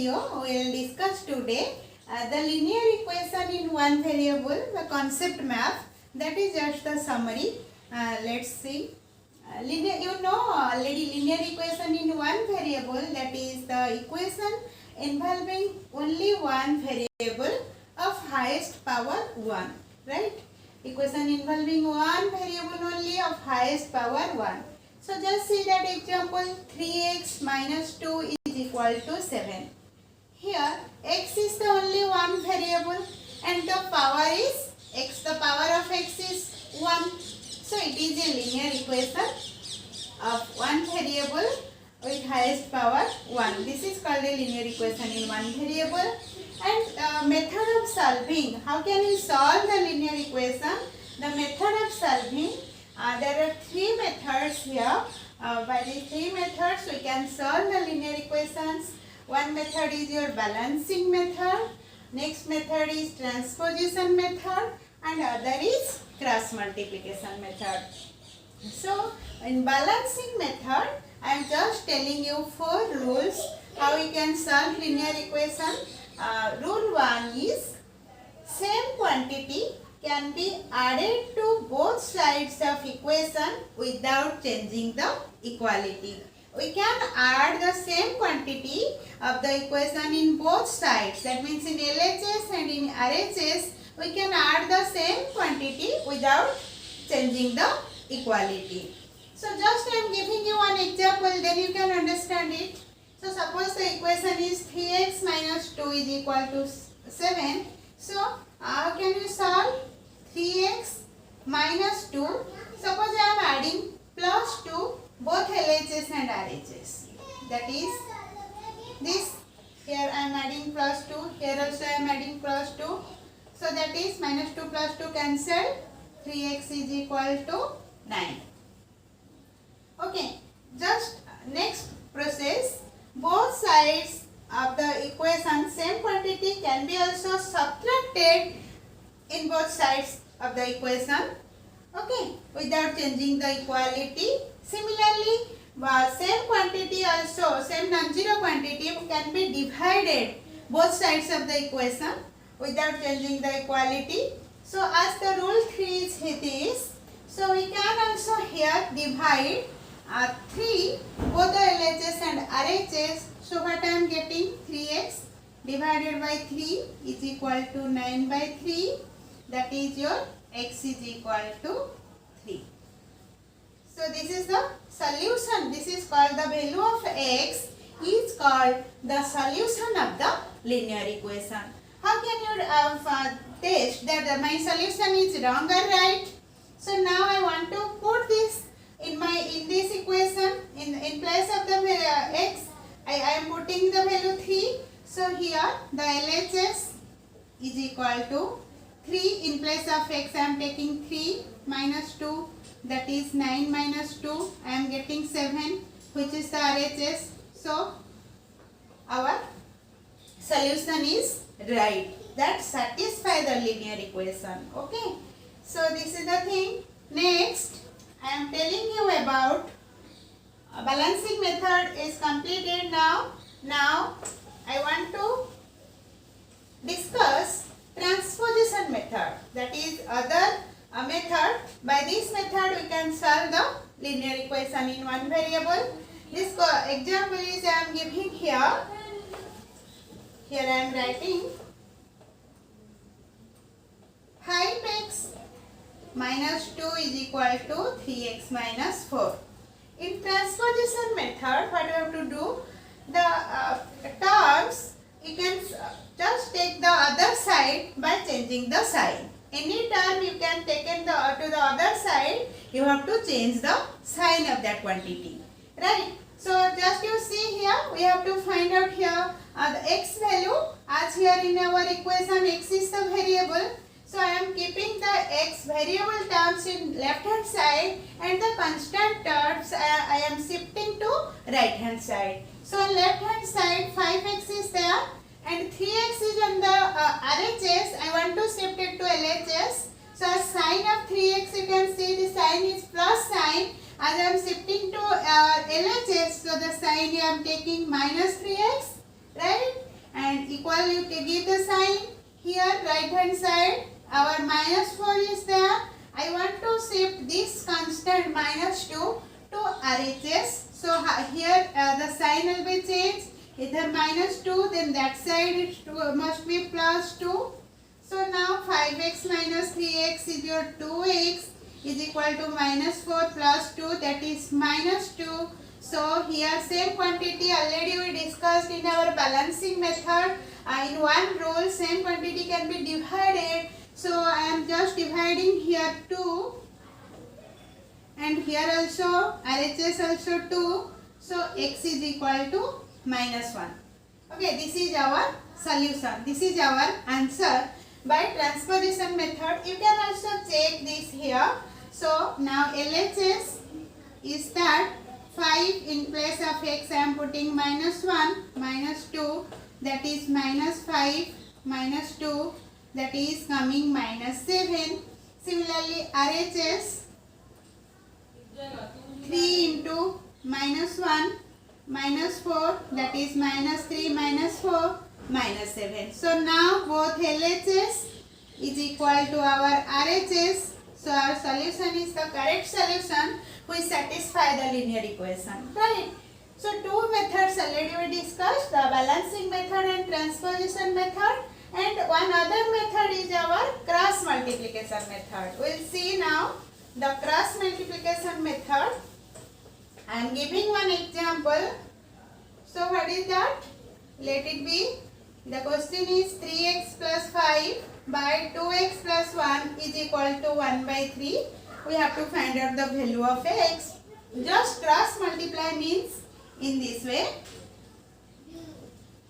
video we will discuss today the linear equation in one variable, the concept map. That is just the summary. Let's see. Linear, you know already linear equation in one variable, that is the equation involving only one variable of highest power 1, right? Equation involving one variable only of highest power 1. So just see that example, 3x minus 2 is equal to 7. Here x is the only one variable and the power is x, the power of x is 1. So it is a linear equation of one variable with highest power 1. This is called a linear equation in one variable. And method of solving, how can we solve the linear equation? The method of solving, there are three methods here. By these three methods we can solve the linear equations. One method is your balancing method, next method is transposition method, and other is cross multiplication method. So in balancing method, I am just telling you 4 rules how we can solve linear equation. Rule 1 is same quantity can be added to both sides of equation without changing the equality. We can add the same quantity of the equation in both sides. That means in LHS and in RHS, we can add the same quantity without changing the equality. So just I am giving you one example, then you can understand it. So suppose the equation is 3x minus 2 is equal to 7. So how can you solve 3x minus 2? Suppose I am adding plus 2 both LHS and RHS. That is this. Here I am adding plus 2. Here also I am adding plus 2. So that is minus 2 plus 2 cancelled. 3x is equal to 9. Okay. Just next process. Both sides of the equation, same quantity can be also subtracted in both sides of the equation, okay, without changing the equality. Similarly, same quantity also, same non-zero quantity can be divided both sides of the equation without changing the equality. So as the rule 3 is this, so we can also here divide 3 both the LHS and RHS. So what I am getting, 3x divided by 3 is equal to 9 by 3. That is your x is equal to 3. So this is the solution. This is called the value of x is called the solution of the linear equation. How can you test that my solution is wrong or right? So now I want to put this in this equation in place of the x. I am putting the value 3. So here the LHS is equal to 3. In place of x I am taking 3 minus 2, that is 9 minus 2. I am getting 7, which is the RHS. So our solution is right. That satisfies the linear equation. Okay. So this is the thing. Next I am telling you about balancing method is completed now. Now I want to discuss transposition method. That is other method. By this method we can solve the linear equation in one variable. This example is I am giving here. Here I am writing 5x minus 2 is equal to 3x minus 4. In transposition method, what you have to do, the terms you can just take the other side by changing the sign. Any term you can take to the other side, you have to change the sign of that quantity, right? So just you see here, we have to find out here the x value, as here in our equation x is the variable. So I am keeping the x variable terms in left hand side and the constant terms I am shifting to right hand side. So on left hand side 5x is there and 3x is on the RHS. I want to shift it to LHS. So as sign of 3x you can see the sign is plus sign. As I am shifting to LHS, so the sign I am taking minus 3x, right? and equal you give the sign. Here right hand side our -4 is there. I want to shift this constant -2 to RHS. So here the sign will be changed. Either -2, then that side it must be +2. So now 5x minus 3x is your 2x is equal to -4 plus 2, that is -2. So here same quantity already we discussed in our balancing method. In one rule same quantity can be divided. So I am just dividing here 2 and here also RHS also 2. So x is equal to -1. Okay, this is our solution. This is our answer. By transposition method you can also check this here. So now LHS is that 5 in place of x I am putting -1 -2, that is -5 -2, that is coming -7. Similarly RHS 3 into -1 -4, that is -3 -4 -7. So now both LHS is equal to our RHS. So our solution is the correct solution which satisfy the linear equation. Right? So two methods already we discussed, the balancing method and transposition method, and one other method is our cross multiplication method. We will see now the cross multiplication method. I am giving one example. So what is that? Let it be, the question is 3x plus 5 by 2x plus 1 is equal to 1 by 3. We have to find out the value of x. Just cross multiply means in this way.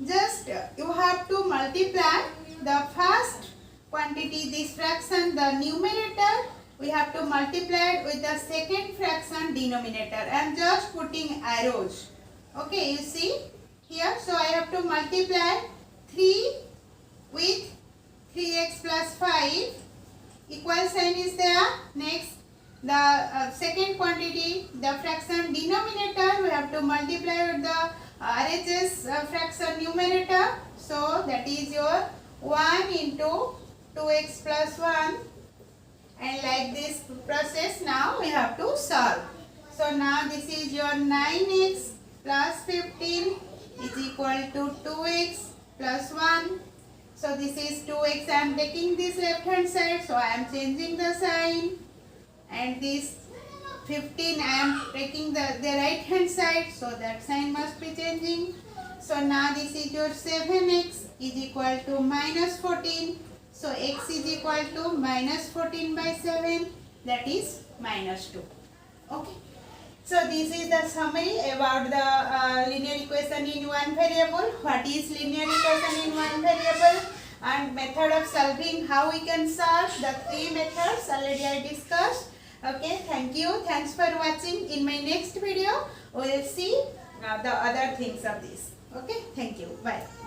Just you have to multiply the first quantity, this fraction, the numerator. We have to multiply it with the second fraction denominator. I am just putting arrows. Okay, you see here. So I have to multiply 3 with 3x plus 5. Equal sign is there. Next, the second quantity, the fraction denominator, we have to multiply with the RHS fraction numerator. So that is your 1 into 2x plus 1. And like this process now we have to solve. So now this is your 9x plus 15 is equal to 2x plus 1. So this is 2x, I am taking this left hand side, so I am changing the sign. And this 15 I am taking the right hand side, so that sign must be changing. So now this is your 7x is equal to -14. So x is equal to -14 by 7, that is -2. Okay. So this is the summary about the linear equation in one variable. What is linear equation in one variable and method of solving, how we can solve. The three methods already I discussed. Okay, thank you. Thanks for watching. In my next video we will see the other things of this. Okay, thank you. Bye.